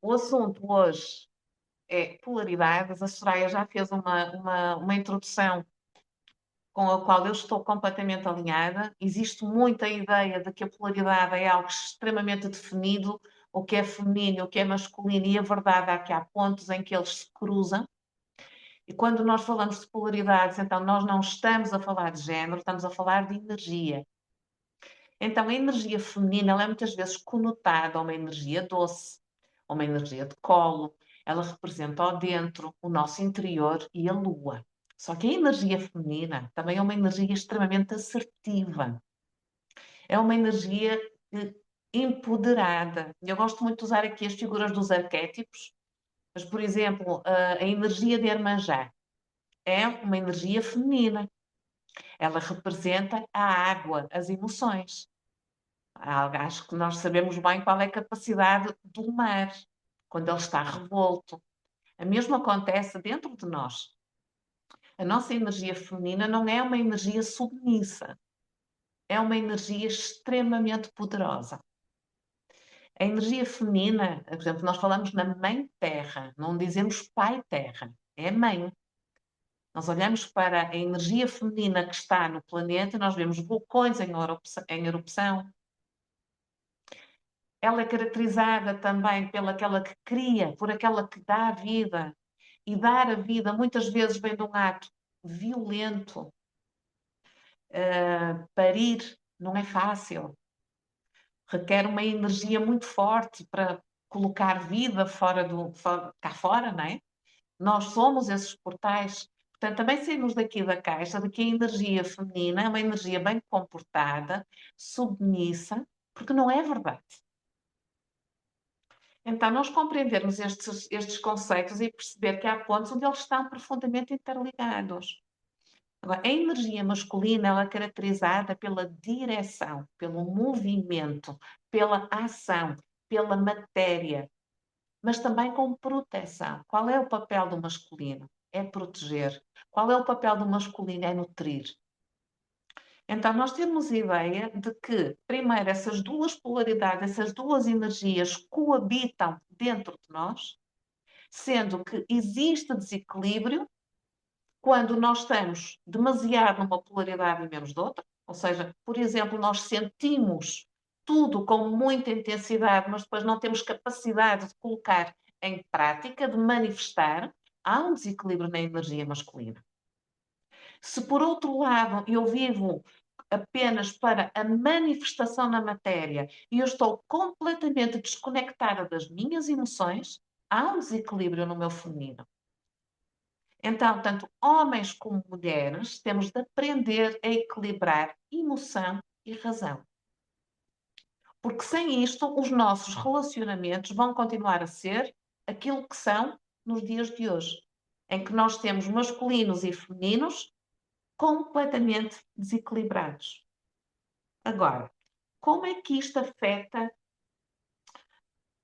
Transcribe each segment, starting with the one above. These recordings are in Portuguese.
O assunto hoje é polaridades. A Soraya já fez uma introdução com a qual eu estou completamente alinhada. Existe muita ideia de que a polaridade é algo extremamente definido, o que é feminino, o que é masculino, e a verdade é que há pontos em que eles se cruzam. E quando nós falamos de polaridades, então nós não estamos a falar de género, estamos a falar de energia. Então, a energia feminina ela é muitas vezes conotada a uma energia doce, a uma energia de colo. Ela representa o dentro, o nosso interior e a lua. Só que a energia feminina também é uma energia extremamente assertiva. É uma energia empoderada. Eu gosto muito de usar aqui as figuras dos arquétipos, mas, por exemplo, a energia de Iemanjá é uma energia feminina. Ela representa a água, as emoções. Acho que nós sabemos bem qual é a capacidade do mar, quando ele está revolto. A mesma acontece dentro de nós. A nossa energia feminina não é uma energia submissa, é uma energia extremamente poderosa. A energia feminina, por exemplo, nós falamos na Mãe Terra, não dizemos Pai Terra, é Mãe. Nós olhamos para a energia feminina que está no planeta e nós vemos vulcões em erupção. Ela é caracterizada também pela aquela que cria, por aquela que dá a vida. E dar a vida muitas vezes vem de um ato violento. Parir não é fácil. Requer uma energia muito forte para colocar vida cá fora, não é? Nós somos esses portais. Portanto, também saímos daqui da caixa de que a energia feminina é uma energia bem comportada, submissa, porque não é verdade. Então, nós compreendermos estes conceitos e perceber que há pontos onde eles estão profundamente interligados. Agora, a energia masculina ela é caracterizada pela direção, pelo movimento, pela ação, pela matéria, mas também com proteção. Qual é o papel do masculino? É proteger. Qual é o papel do masculino? É nutrir. Então, nós temos a ideia de que, primeiro, essas duas polaridades, essas duas energias coabitam dentro de nós, sendo que existe desequilíbrio quando nós estamos demasiado numa polaridade e menos de outra. Ou seja, por exemplo, nós sentimos tudo com muita intensidade, mas depois não temos capacidade de colocar em prática, de manifestar, há um desequilíbrio na energia masculina. Se por outro lado eu vivo apenas para a manifestação na matéria e eu estou completamente desconectada das minhas emoções, há um desequilíbrio no meu feminino. Então, tanto homens como mulheres, temos de aprender a equilibrar emoção e razão. Porque sem isto, os nossos relacionamentos vão continuar a ser aquilo que são nos dias de hoje, em que nós temos masculinos e femininos completamente desequilibrados. Agora, como é que isto afeta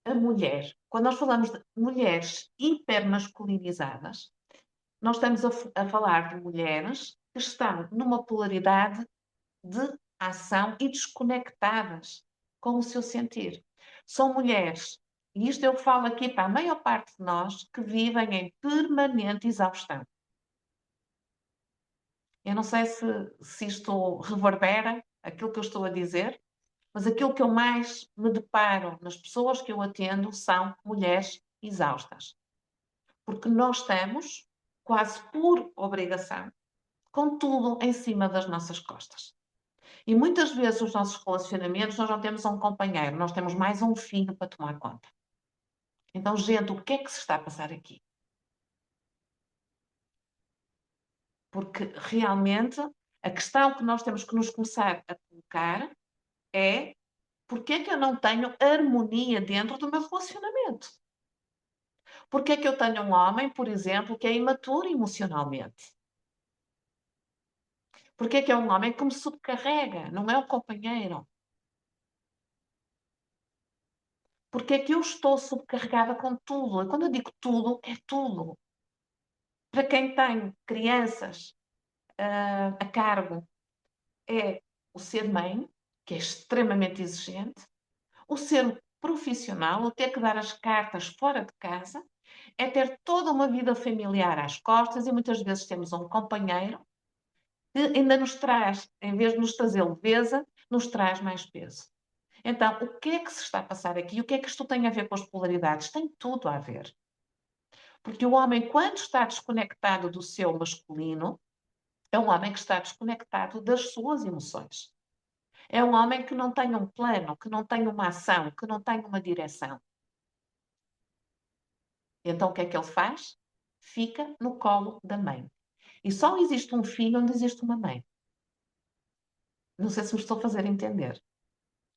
a mulher? Quando nós falamos de mulheres hipermasculinizadas, nós estamos a falar de mulheres que estão numa polaridade de ação e desconectadas com o seu sentir. São mulheres, e isto eu falo aqui para a maior parte de nós, que vivem em permanente exaustão. Eu não sei se isto reverbera aquilo que eu estou a dizer, mas aquilo que eu mais me deparo nas pessoas que eu atendo são mulheres exaustas. Porque nós estamos, quase por obrigação, com tudo em cima das nossas costas. E muitas vezes os nossos relacionamentos, nós não temos um companheiro, nós temos mais um filho para tomar conta. Então, gente, o que é que se está a passar aqui? Porque realmente a questão que nós temos que nos começar a colocar é porque é que eu não tenho harmonia dentro do meu relacionamento? Porque é que eu tenho um homem, por exemplo, que é imaturo emocionalmente? Porque é que é um homem que me subcarrega, não é o companheiro? Porque é que eu estou subcarregada com tudo? E quando eu digo tudo, é tudo. Para quem tem crianças a cargo, é o ser mãe, que é extremamente exigente, o ser profissional, o ter que dar as cartas fora de casa, é ter toda uma vida familiar às costas e muitas vezes temos um companheiro que ainda nos traz, em vez de nos trazer leveza, nos traz mais peso. Então, o que é que se está a passar aqui? O que é que isto tem a ver com as polaridades? Tem tudo a ver. Porque o homem, quando está desconectado do seu masculino, é um homem que está desconectado das suas emoções. É um homem que não tem um plano, que não tem uma ação, que não tem uma direção. Então, o que é que ele faz? Fica no colo da mãe. E só existe um filho onde existe uma mãe. Não sei se me estou a fazer entender.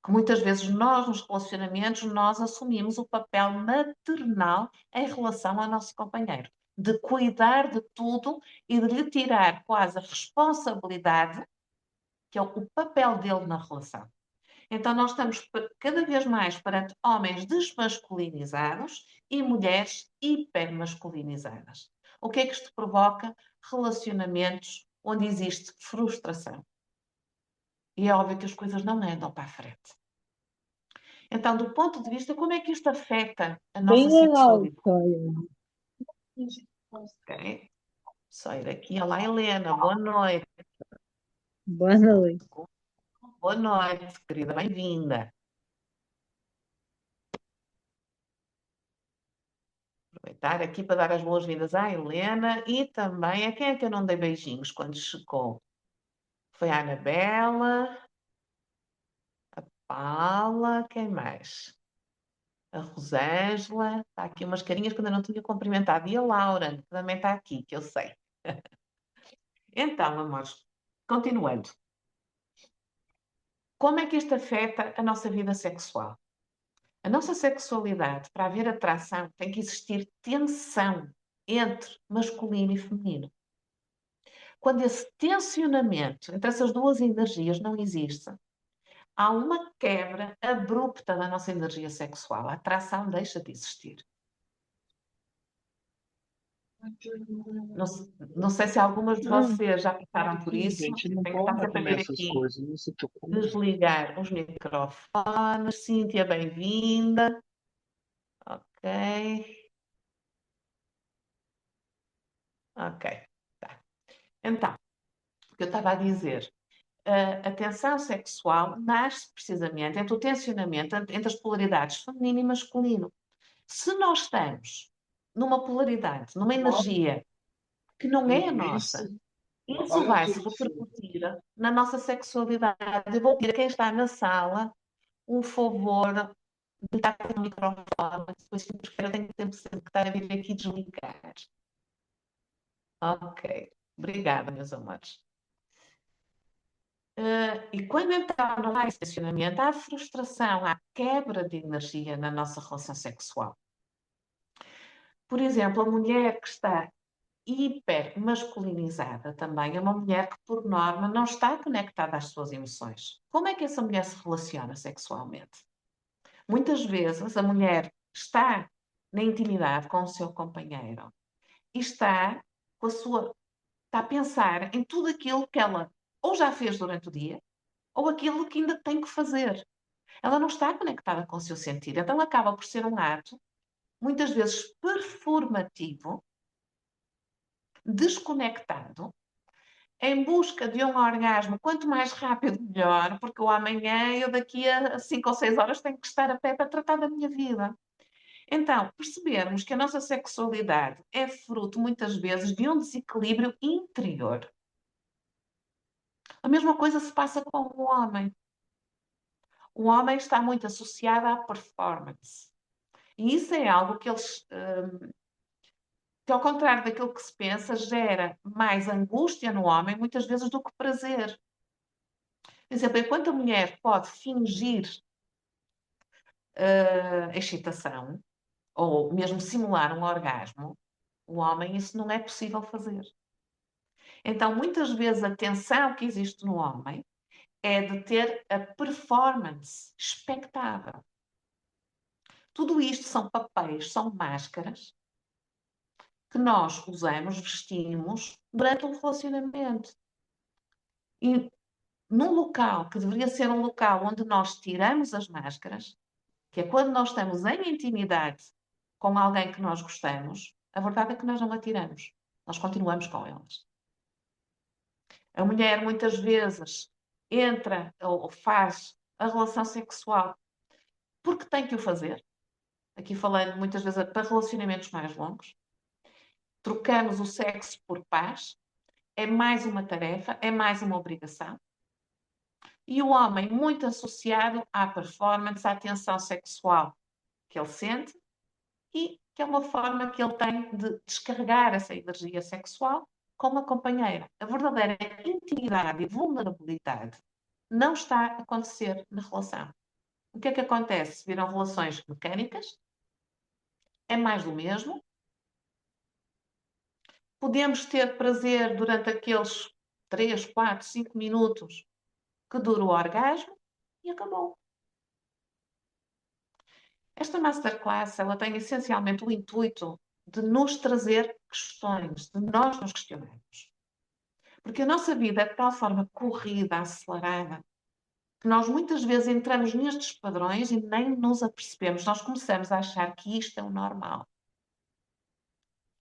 Que muitas vezes nós, nos relacionamentos, nós assumimos o papel maternal em relação ao nosso companheiro. De cuidar de tudo e de lhe tirar quase a responsabilidade, que é o papel dele na relação. Então, nós estamos cada vez mais perante homens desmasculinizados e mulheres hipermasculinizadas. O que é que isto provoca? Relacionamentos onde existe frustração. E é óbvio que as coisas não andam para a frente. Então, do ponto de vista, como é que isto afeta a nossa Bem legal, sexualidade? Vitória. Ok? Só ir aqui. Olá, Helena, boa noite. Boa noite. Boa noite, querida, bem-vinda. Aproveitar aqui para dar as boas-vindas à Helena e também a quem é que eu não dei beijinhos quando chegou? Foi a Anabela, a Paula, quem mais? A Rosângela, está aqui umas carinhas que ainda não tinha cumprimentado. E a Laura, que também está aqui, que eu sei. Então, amores, continuando. Como é que isto afeta a nossa vida sexual? A nossa sexualidade, para haver atração, tem que existir tensão entre masculino e feminino. Quando esse tensionamento entre essas duas energias não existe, há uma quebra abrupta da nossa energia sexual. A atração deixa de existir. Não, não sei se algumas de Hum, vocês já passaram por Sim, isso. gente, Eu não tenho que estar pode sempre a comer ver essas aqui, coisas, não se preocupe. desligar os microfones. Cíntia, bem-vinda. Ok, ok. Tá. Então, o que eu estava a dizer, a tensão sexual nasce precisamente entre o tensionamento entre as polaridades feminino e masculino. Se nós estamos numa polaridade, numa energia que não é a nossa, isso vai se repercutir na nossa sexualidade. Eu vou pedir a quem está na sala um favor de estar com o microfone, depois eu tenho tempo sempre que estar a vir aqui desligar. Ok, obrigada, meus amores. E quando então não há esse tensionamento, há frustração, há quebra de energia na nossa relação sexual. Por exemplo, a mulher que está hiper masculinizada também é uma mulher que, por norma, não está conectada às suas emoções. Como é que essa mulher se relaciona sexualmente? Muitas vezes a mulher está na intimidade com o seu companheiro e está com a sua, está a pensar em tudo aquilo que ela ou já fez durante o dia ou aquilo que ainda tem que fazer. Ela não está conectada com o seu sentido, então acaba por ser um ato, muitas vezes performativo, desconectado, em busca de um orgasmo, quanto mais rápido, melhor, porque o amanhã, eu daqui a 5 ou 6 horas tenho que estar a pé para tratar da minha vida. Então, percebermos que a nossa sexualidade é fruto, muitas vezes, de um desequilíbrio interior. A mesma coisa se passa com o homem. O homem está muito associado à performance. E isso é algo que eles, que ao contrário daquilo que se pensa, gera mais angústia no homem, muitas vezes, do que prazer. Por exemplo, enquanto a mulher pode fingir excitação, ou mesmo simular um orgasmo, o homem isso não é possível fazer. Então, muitas vezes, a tensão que existe no homem é de ter a performance expectável. Tudo isto são papéis, são máscaras que nós usamos, vestimos durante um relacionamento. E num local que deveria ser um local onde nós tiramos as máscaras, que é quando nós estamos em intimidade com alguém que nós gostamos, a verdade é que nós não atiramos, nós continuamos com elas. A mulher muitas vezes entra ou faz a relação sexual porque tem que o fazer. Aqui falando muitas vezes para relacionamentos mais longos. Trocamos o sexo por paz. É mais uma tarefa, é mais uma obrigação. E o homem muito associado à performance, à tensão sexual que ele sente e que é uma forma que ele tem de descarregar essa energia sexual com uma companheira. A verdadeira intimidade e vulnerabilidade não está a acontecer na relação. O que é que acontece? Viram relações mecânicas? É mais do mesmo. Podemos ter prazer durante aqueles 3, 4, 5 minutos que dura o orgasmo e acabou. Esta masterclass, ela tem essencialmente o intuito de nos trazer questões, de nós nos questionarmos. Porque a nossa vida é de tal forma corrida, acelerada, que nós muitas vezes entramos nestes padrões e nem nos apercebemos. Nós começamos a achar que isto é o normal.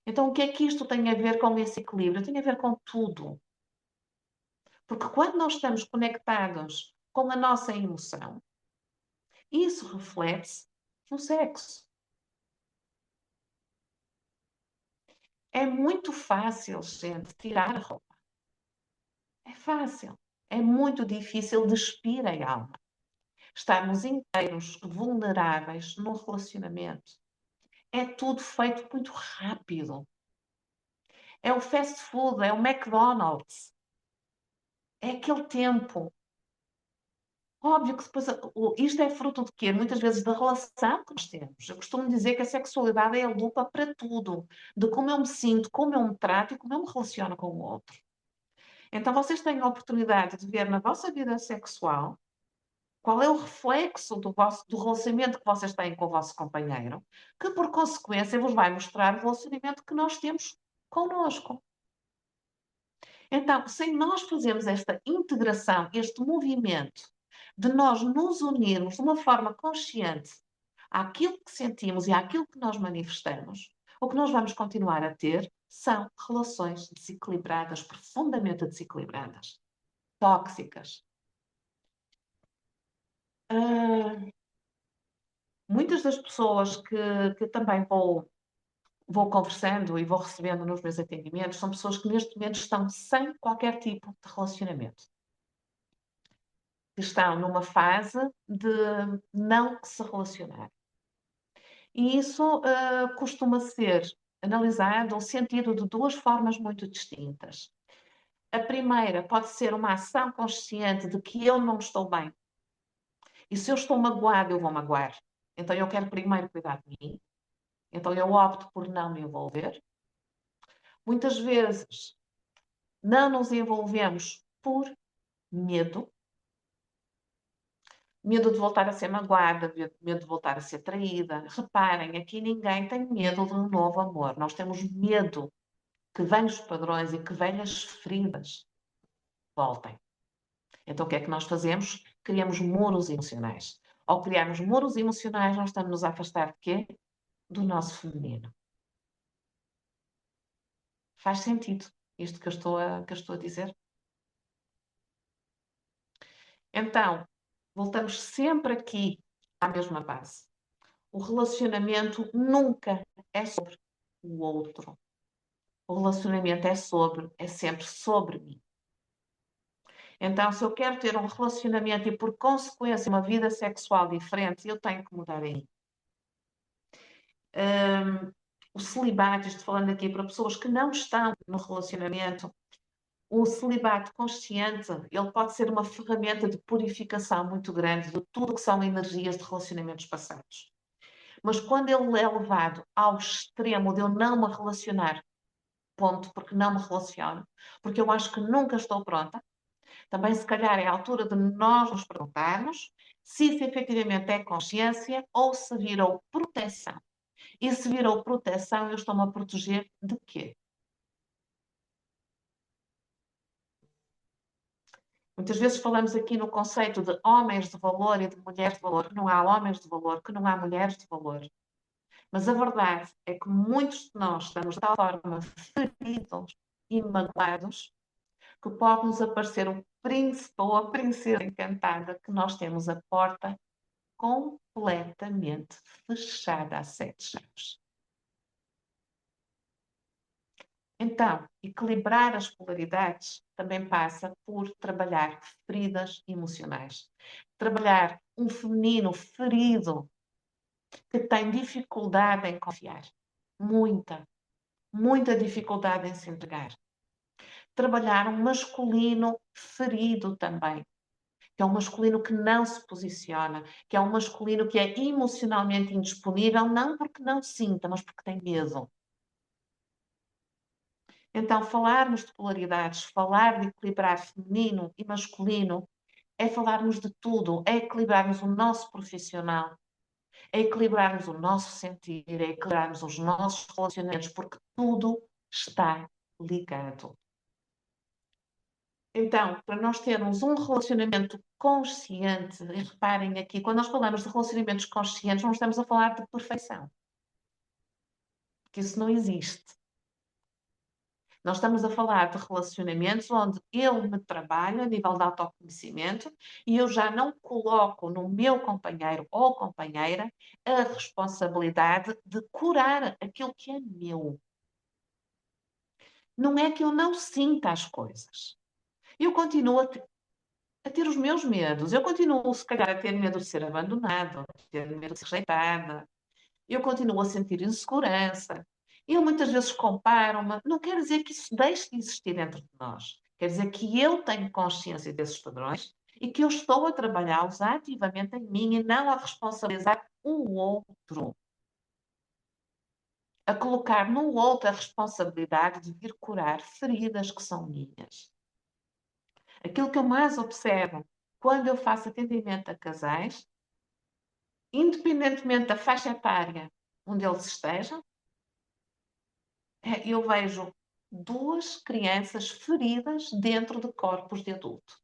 Então, o que é que isto tem a ver com esse equilíbrio? Tem a ver com tudo. Porque quando nós estamos conectados com a nossa emoção, isso reflete-se no sexo. É muito fácil, gente, tirar a roupa. É fácil. É muito difícil despir a alma. Estarmos inteiros, vulneráveis num relacionamento. É tudo feito muito rápido. É o fast food, é o McDonald's. É aquele tempo. Óbvio que depois isto é fruto de quê? Muitas vezes da relação que nós temos. Eu costumo dizer que a sexualidade é a lupa para tudo. De como eu me sinto, como eu me trato e como eu me relaciono com o outro. Então vocês têm a oportunidade de ver na vossa vida sexual qual é o reflexo do relacionamento que vocês têm com o vosso companheiro, que por consequência vos vai mostrar o relacionamento que nós temos connosco. Então, sem nós fazermos esta integração, este movimento de nós nos unirmos de uma forma consciente àquilo que sentimos e àquilo que nós manifestamos, o que nós vamos continuar a ter são relações desequilibradas, profundamente desequilibradas, tóxicas. Muitas das pessoas que também vou conversando e vou recebendo nos meus atendimentos são pessoas que neste momento estão sem qualquer tipo de relacionamento. Que estão numa fase de não se relacionar. E isso costuma ser analisado ou sentido de duas formas muito distintas. A primeira pode ser uma ação consciente de que eu não estou bem. E se eu estou magoado, eu vou magoar. Então eu quero primeiro cuidar de mim. Então eu opto por não me envolver. Muitas vezes não nos envolvemos por medo. Medo de voltar a ser magoada, medo de voltar a ser traída. Reparem, aqui ninguém tem medo de um novo amor. Nós temos medo que velhos padrões e que velhas feridas voltem. Então o que é que nós fazemos? Criamos muros emocionais. Ao criarmos muros emocionais, nós estamos a afastar de quê? Do nosso feminino. Faz sentido isto que eu estou a dizer? Então, voltamos sempre aqui à mesma base. O relacionamento nunca é sobre o outro. O relacionamento é sempre sobre mim. Então, se eu quero ter um relacionamento e, por consequência, uma vida sexual diferente, eu tenho que mudar aí. O celibato, estou falando aqui para pessoas que não estão no relacionamento, o celibato consciente, ele pode ser uma ferramenta de purificação muito grande de tudo que são energias de relacionamentos passados. Mas quando ele é levado ao extremo de eu não me relacionar, ponto, porque não me relaciono, porque eu acho que nunca estou pronta, também se calhar é a altura de nós nos perguntarmos se isso efetivamente é consciência ou se virou proteção. E se virou proteção, eu estou-me a proteger de quê? Muitas vezes falamos aqui no conceito de homens de valor e de mulheres de valor, que não há homens de valor, que não há mulheres de valor. Mas a verdade é que muitos de nós estamos de tal forma feridos e magoados que pode-nos aparecer um príncipe ou a princesa encantada que nós temos a porta completamente fechada a 7 chaves. Então, equilibrar as polaridades também passa por trabalhar feridas emocionais. Trabalhar um feminino ferido que tem dificuldade em confiar. Muita, muita dificuldade em se entregar. Trabalhar um masculino ferido também, que é um masculino que não se posiciona, que é um masculino que é emocionalmente indisponível, não porque não sinta, mas porque tem medo. Então, falarmos de polaridades, falar de equilibrar feminino e masculino, é falarmos de tudo, é equilibrarmos o nosso profissional, é equilibrarmos o nosso sentir, é equilibrarmos os nossos relacionamentos, porque tudo está ligado. Então, para nós termos um relacionamento consciente, e reparem aqui, quando nós falamos de relacionamentos conscientes, não estamos a falar de perfeição, porque isso não existe. Nós estamos a falar de relacionamentos onde eu me trabalho a nível de autoconhecimento e eu já não coloco no meu companheiro ou companheira a responsabilidade de curar aquilo que é meu. Não é que eu não sinta as coisas. Eu continuo a ter os meus medos. Eu continuo, se calhar, a ter medo de ser abandonada, a ter medo de ser rejeitada. Eu continuo a sentir insegurança. Eu muitas vezes comparo-me. Não quer dizer que isso deixe de existir dentro de nós. Quer dizer que eu tenho consciência desses padrões e que eu estou a trabalhá-los ativamente em mim e não a responsabilizar o outro. A colocar no outro a responsabilidade de vir curar feridas que são minhas. Aquilo que eu mais observo quando eu faço atendimento a casais, independentemente da faixa etária onde eles estejam, eu vejo 2 crianças feridas dentro de corpos de adulto.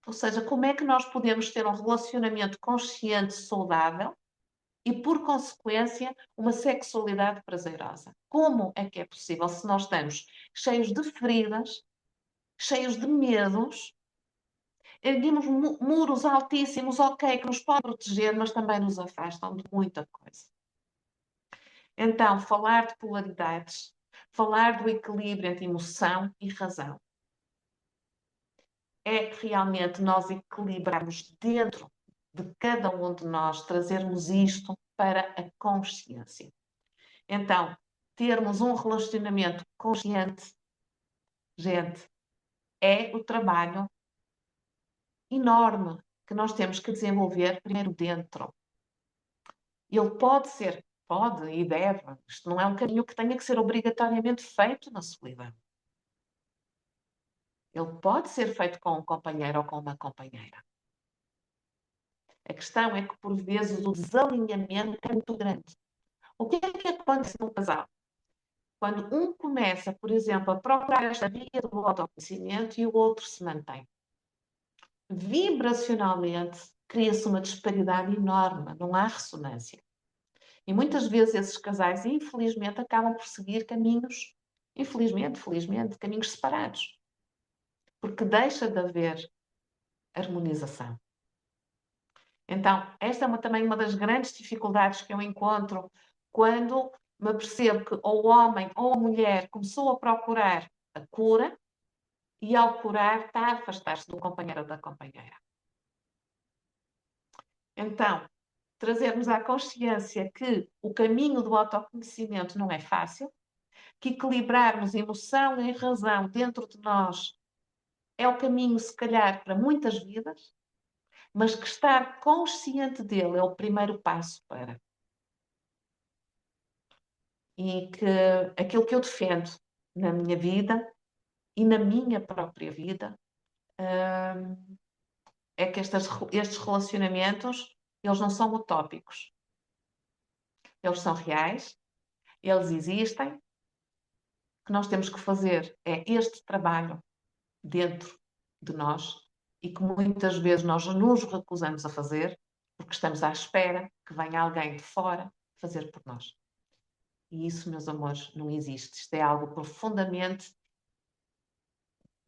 Ou seja, como é que nós podemos ter um relacionamento consciente, saudável e, por consequência, uma sexualidade prazerosa? Como é que é possível se nós estamos cheios de feridas, cheios de medos, erguemos muros altíssimos, ok, que nos podem proteger, mas também nos afastam de muita coisa. Então, falar de polaridades, falar do equilíbrio entre emoção e razão, é realmente nós equilibrarmos dentro de cada um de nós, trazermos isto para a consciência. Então, termos um relacionamento consciente, gente, é o trabalho enorme que nós temos que desenvolver primeiro dentro. Ele pode e deve, isto não é um caminho que tenha que ser obrigatoriamente feito na solidão. Ele pode ser feito com um companheiro ou com uma companheira. A questão é que, por vezes, o desalinhamento é muito grande. O que é que acontece num casal? Quando um começa, por exemplo, a procurar esta via do autoconhecimento e o outro se mantém. Vibracionalmente, cria-se uma disparidade enorme, não há ressonância. E muitas vezes esses casais, infelizmente, acabam por seguir caminhos, felizmente, caminhos separados. Porque deixa de haver harmonização. Então, esta é também uma das grandes dificuldades que eu encontro quando me percebo que ou o homem ou a mulher começou a procurar a cura e, ao curar, está a afastar-se do companheiro ou da companheira. Então, trazermos à consciência que o caminho do autoconhecimento não é fácil, que equilibrarmos emoção e razão dentro de nós é o caminho, se calhar, para muitas vidas, mas que estar consciente dele é o primeiro passo para. E que aquilo que eu defendo na minha vida e na minha própria vida é que estes relacionamentos, eles não são utópicos. Eles são reais, eles existem. O que nós temos que fazer é este trabalho dentro de nós e que muitas vezes nós nos recusamos a fazer porque estamos à espera que venha alguém de fora fazer por nós. E isso, meus amores, não existe. Isto é algo profundamente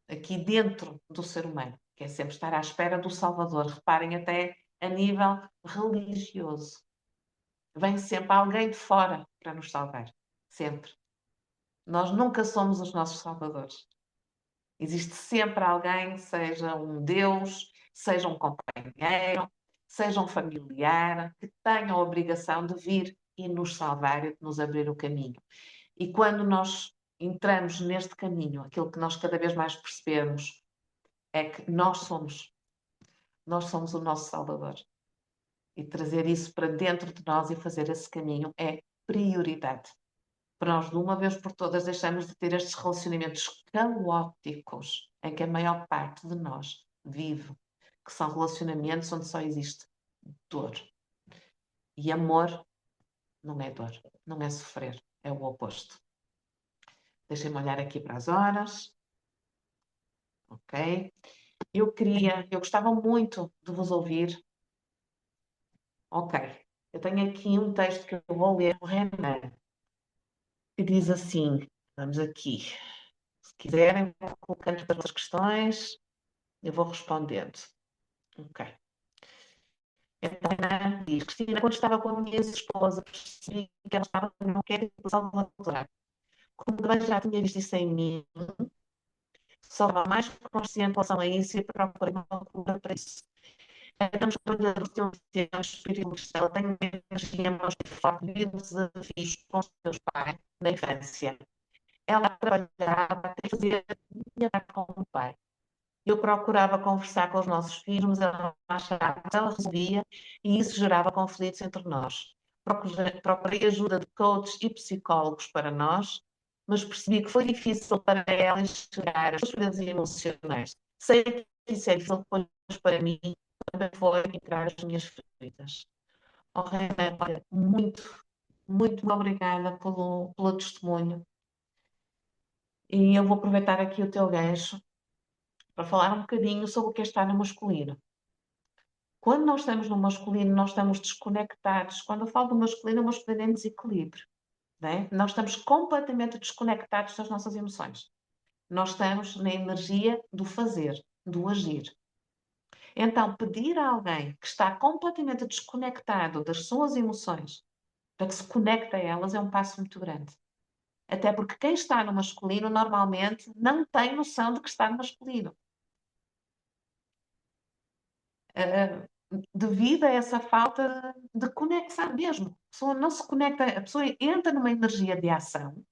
aqui dentro do ser humano, que é sempre estar à espera do Salvador. Reparem, até a nível religioso. Vem sempre alguém de fora para nos salvar. Sempre. Nós nunca somos os nossos salvadores. Existe sempre alguém, seja um Deus, seja um companheiro, seja um familiar, que tenha a obrigação de vir e nos salvar e de nos abrir o caminho. E quando nós entramos neste caminho, aquilo que nós cada vez mais percebemos é que nós somos o nosso Salvador. E trazer isso para dentro de nós e fazer esse caminho é prioridade. Para nós, de uma vez por todas, deixamos de ter estes relacionamentos caóticos em que a maior parte de nós vive, que são relacionamentos onde só existe dor. E amor não é dor, não é sofrer, é o oposto. Deixem-me olhar aqui para as horas. Ok? Eu gostava muito de vos ouvir. Ok, eu tenho aqui um texto que eu vou ler, o Renan, que diz assim, vamos aqui, se quiserem, vou colocando as vossas questões, eu vou respondendo. Ok. Então, Renan diz, Cristina, quando estava com a minha ex-esposa, percebi que ela estava não quer salvar. Como também já tinha visto isso em mim, só estava mais consciente em relação a isso e procurei uma cura para isso. Estamos trabalhando com os teus espíritos, ela tem energia mais forte devido aos desafios com os seus pais na infância. Ela trabalhava até fazer minha parte com o pai. Eu procurava conversar com os nossos filhos, mas ela achava, ela resolvia e isso gerava conflitos entre nós. Procurei ajuda de coaches e psicólogos para nós, mas percebi que foi difícil para ela enxergar as suas feridas emocionais. Sei que isso é difícil depois para mim, também foi encontrar as minhas feridas. Oh, Renan, olha, muito obrigada pelo testemunho. E eu vou aproveitar aqui o teu gancho para falar um bocadinho sobre o que é estar no masculino. Quando nós estamos no masculino, nós estamos desconectados. Quando eu falo do masculino, o masculino é em desequilíbrio. Não é? Nós estamos completamente desconectados das nossas emoções. Nós estamos na energia do fazer, do agir. Então, pedir a alguém que está completamente desconectado das suas emoções para que se conecte a elas é um passo muito grande. Até porque quem está no masculino normalmente não tem noção de que está no masculino. Devido a essa falta de conexão mesmo. A pessoa não se conecta, a pessoa entra numa energia de ação,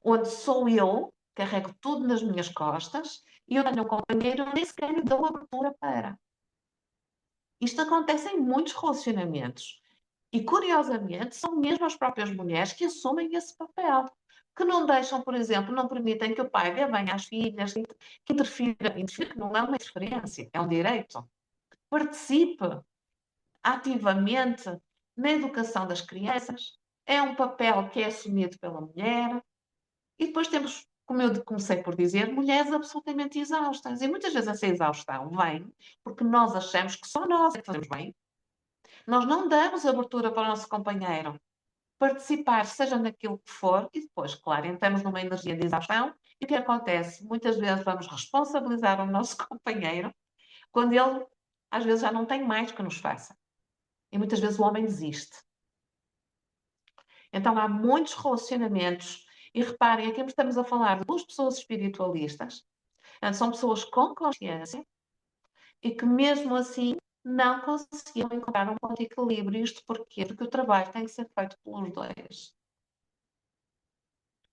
onde sou eu, carrego tudo nas minhas costas, e eu tenho um companheiro, nem sequer lhe dou abertura para. Isto acontece em muitos relacionamentos. E, curiosamente, são mesmo as próprias mulheres que assumem esse papel. Que não deixam, por exemplo, não permitem que o pai dê bem às filhas, que interfira que não é uma interferência, é um direito. Participe ativamente na educação das crianças. É um papel que é assumido pela mulher. E depois temos, como eu comecei por dizer, mulheres absolutamente exaustas. E muitas vezes essa exaustão vem porque nós achamos que só nós é que fazemos bem. Nós não damos abertura para o nosso companheiro participar, seja naquilo que for, e depois, claro, entramos numa energia de exaustão. E o que acontece? Muitas vezes vamos responsabilizar o nosso companheiro quando ele, às vezes, já não tem mais que nos faça. E muitas vezes o homem desiste. Então há muitos relacionamentos, e reparem, aqui estamos a falar de duas pessoas espiritualistas, são pessoas com consciência e que mesmo assim não conseguiam encontrar um ponto de equilíbrio. Isto porquê? Porque o trabalho tem que ser feito pelos dois.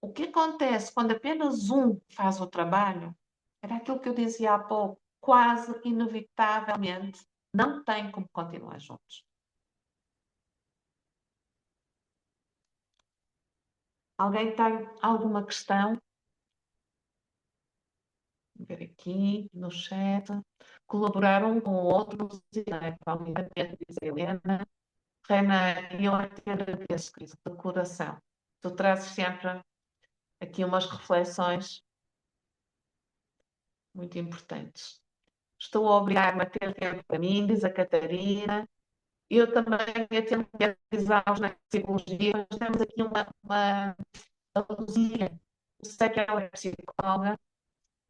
O que acontece quando apenas um faz o trabalho, era aquilo que eu dizia há pouco, quase inevitavelmente não tem como continuar juntos. Alguém tem alguma questão? Vou ver aqui no chat. Colaborar um com o outro, diz a Helena. Reina, eu te agradeço, Cris, de coração. Tu trazes sempre aqui umas reflexões muito importantes. Estou a obrigar-me a ter tempo para mim, diz a Catarina. Eu também a ter que avisar-os na psicologia. Nós temos aqui uma alusia. Eu sei que ela é psicóloga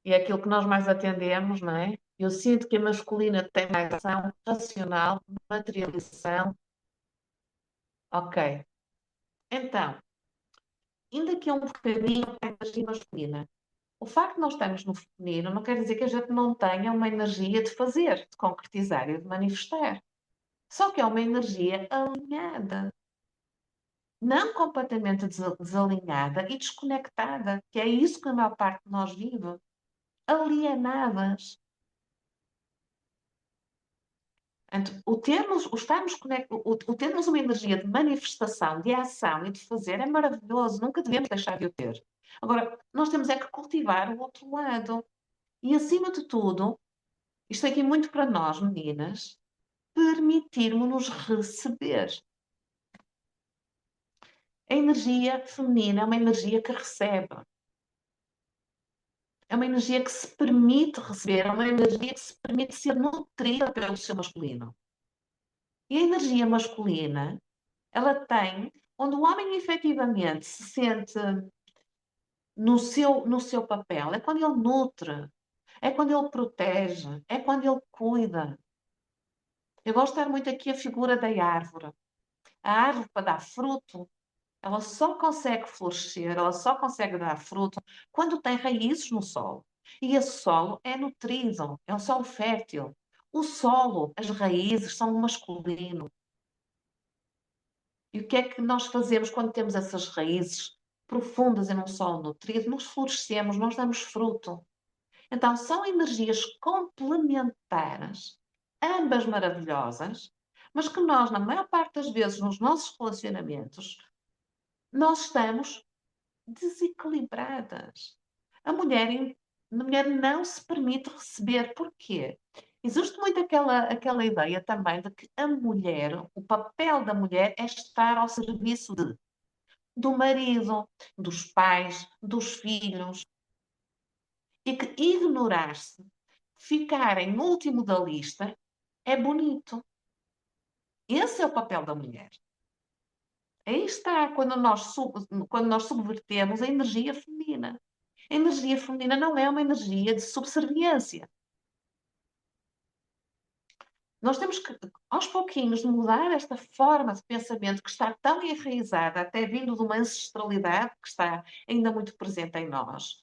e é aquilo que nós mais atendemos, não é? Eu sinto que a masculina tem mais ação racional, materialização. Ok. Então, ainda aqui um bocadinho para a energia masculina. O facto de nós estarmos no feminino não quer dizer que a gente não tenha uma energia de fazer, de concretizar e de manifestar. Só que é uma energia alinhada, não completamente desalinhada e desconectada, que é isso que a maior parte de nós vive, alienadas. Portanto, o termos uma energia de manifestação, de ação e de fazer é maravilhoso, nunca devemos deixar de o ter. Agora, nós temos é que cultivar o outro lado. E, acima de tudo, isto aqui muito para nós, meninas, permitirmos-nos receber. A energia feminina é uma energia que recebe. É uma energia que se permite receber, é uma energia que se permite ser nutrida pelo seu masculino. E a energia masculina, ela tem, onde o homem efetivamente se sente no seu papel, é quando ele nutre, é quando ele protege, é quando ele cuida. Eu gosto de dar muito aqui a figura da árvore. A árvore, para dar fruto, ela só consegue florescer, ela só consegue dar fruto quando tem raízes no solo. E esse solo é nutrido, é um solo fértil. O solo, as raízes são o masculino. E o que é que nós fazemos quando temos essas raízes profundas em um solo nutrido? Nós florescemos, nós damos fruto. Então, são energias complementares, ambas maravilhosas, mas que nós, na maior parte das vezes, nos nossos relacionamentos, nós estamos desequilibradas. A mulher não se permite receber. Porquê? Existe muito aquela ideia também de que a mulher, o papel da mulher é estar ao serviço do marido, dos pais, dos filhos, e que ignorar-se, ficar em último da lista, é bonito. Esse é o papel da mulher. Aí está, quando nós subvertemos a energia feminina. A energia feminina não é uma energia de subserviência. Nós temos que, aos pouquinhos, mudar esta forma de pensamento que está tão enraizada, até vindo de uma ancestralidade que está ainda muito presente em nós,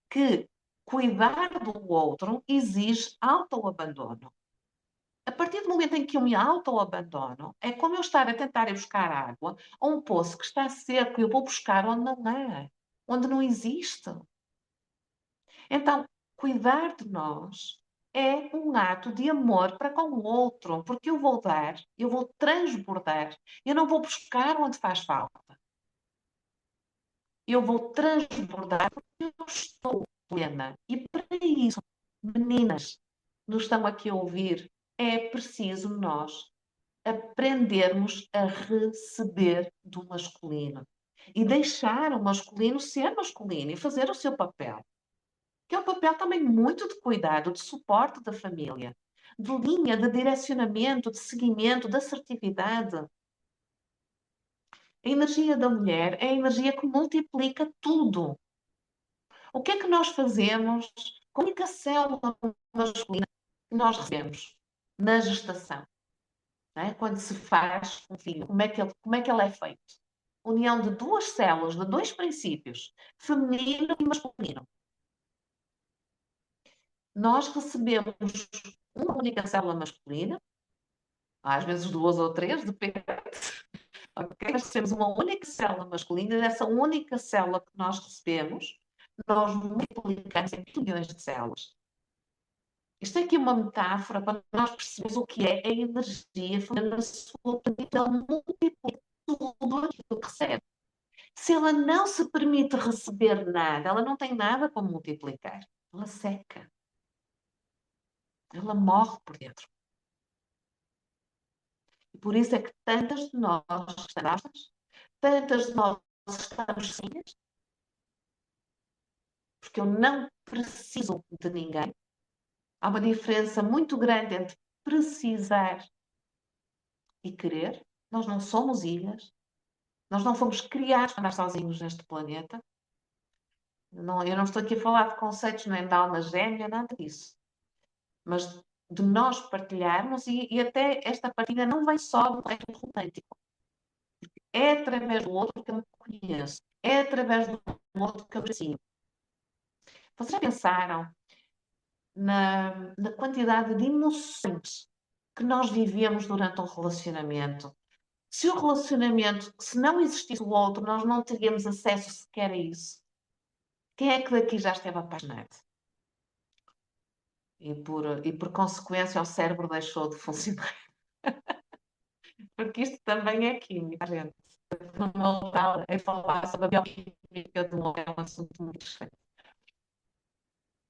que cuidar do outro exige autoabandono. A partir do momento em que eu me autoabandono, é como eu estar a tentar ir buscar água a um poço que está seco e eu vou buscar onde não há, onde não existe. Então, cuidar de nós é um ato de amor para com o outro, porque eu vou dar, eu vou transbordar, eu não vou buscar onde faz falta. Eu vou transbordar porque eu estou plena. E para isso, meninas, nos estão aqui a ouvir, é preciso nós aprendermos a receber do masculino e deixar o masculino ser masculino e fazer o seu papel, que é um papel também muito de cuidado, de suporte da família, de linha, de direcionamento, de seguimento, de assertividade. A energia da mulher é a energia que multiplica tudo. O que é que nós fazemos com a única célula masculina que nós recebemos na gestação? Não é? Quando se faz um filho, como é que ele é feito? União de duas células, de dois princípios, feminino e masculino. Nós recebemos uma única célula masculina, às vezes duas ou três, depende. Okay? Nós recebemos uma única célula masculina e dessa única célula que nós recebemos, nós multiplicamos em milhões de células. Isto é aqui uma metáfora para nós percebermos o que é a energia feminina na sua plenitude, multiplica tudo aquilo que recebe. Se ela não se permite receber nada, ela não tem nada para multiplicar. Ela seca. Ela morre por dentro. E por isso é que tantas de nós estamos, tantas de nós estamos sozinhas, porque eu não preciso de ninguém. Há uma diferença muito grande entre precisar e querer. Nós não somos ilhas. Nós não fomos criados para andar sozinhos neste planeta. Não, eu não estou aqui a falar de conceitos nem de alma gêmea, nada disso. Mas de nós partilharmos e até esta partilha não vem só do reino romântico. É através do outro que eu me conheço. É através do outro que eu aprecio. Vocês já pensaram na quantidade de emoções que nós vivemos durante um relacionamento? Se o relacionamento, se não existisse o outro, nós não teríamos acesso sequer a isso. Quem é que daqui já esteve apaixonado? E por consequência o cérebro deixou de funcionar. Porque isto também é química, gente. Não voltar a falar sobre a bioquímica do homem é um assunto muito diferente.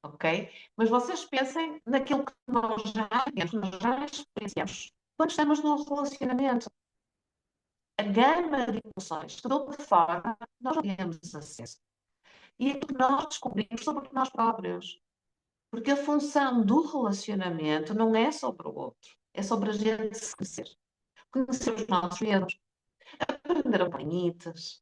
Ok? Mas vocês pensem naquilo que nós já vemos, nós já experienciamos quando estamos num relacionamento. A gama de emoções que de outra forma nós não temos acesso. E é que nós descobrimos sobre nós próprios. Porque a função do relacionamento não é sobre o outro, é sobre a gente se conhecer. Conhecer os nossos medos, aprender a pôr limites,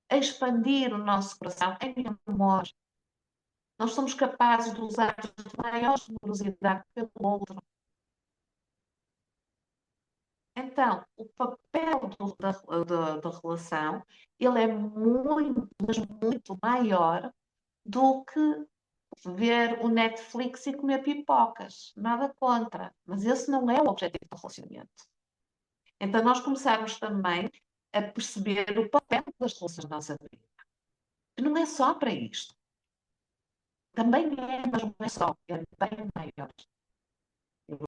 a expandir o nosso coração em amor. Nós somos capazes de usar de maior generosidade pelo outro. Então, o papel da relação, ele é muito, mas muito maior do que ver o Netflix e comer pipocas. Nada contra. Mas esse não é o objetivo do relacionamento. Então, nós começarmos também a perceber o papel das relações na nossa vida. Que não é só para isto. Também é, mas não é só. É bem maior.